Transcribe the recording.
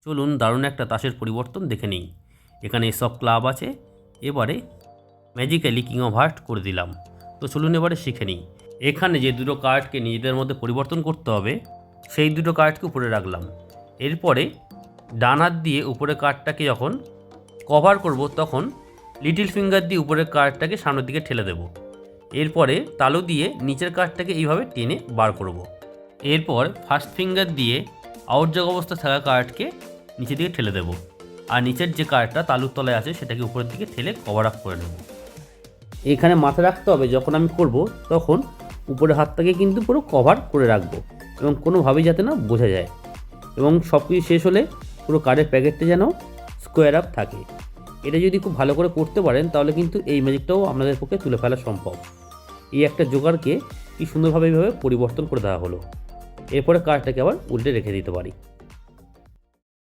চলুন দারুণ একটা তাসের পরিবর্তন দেখে নিই। এখানে সব ক্লাব আছে, এবারে ম্যাজিক্যালি কিং অফ হার্ট করে দিলাম। তো চলুন এবারে শিখে নিই। এখানে যে দুটো কার্ডকে নিজেদের মধ্যে পরিবর্তন করতে হবে সেই দুটো কার্ডকে উপরে রাখলাম। এরপরে ডান হাত দিয়ে উপরের কার্ডটাকে যখন কভার করব তখন লিটল ফিঙ্গার দিয়ে উপরের কার্ডটাকে সামনের দিকে ঠেলে দেব। এরপরে তালু দিয়ে নিচের কার্ডটাকে এইভাবে টেনে বার করব। এরপর ফার্স্ট ফিঙ্গার দিয়ে আউটজগ অবস্থায় থাকা কার্ডকে নিচের দিকে ঠেলে দেব, আর নিচের যে কার্ডটা তালুর তলায় আছে সেটাকে উপরের দিকে ঠেলে কভার আপ করে নেব। এখানে মাথায় রাখতে হবে যখন আমি করব তখন উপরের হাতটাকে কিন্তু পুরো কভার করে রাখবো এবং কোনোভাবেই যাতে না বোঝা যায়, এবং সব কিছু শেষ হলে পুরো কার্ডের প্যাকেটটা যেন স্কোয়ার আপ থাকে। এটা যদি খুব ভালো করে করতে পারেন তাহলে কিন্তু এই ম্যাজিকটাও আপনাদের পক্ষে তুলে ফেলা সম্ভব। এই একটা জোগাড়কে কি সুন্দরভাবে এইভাবে পরিবর্তন করে দেওয়া হলো। এরপরে কার্ডটাকে আবার উল্টে রেখে দিতে পারি।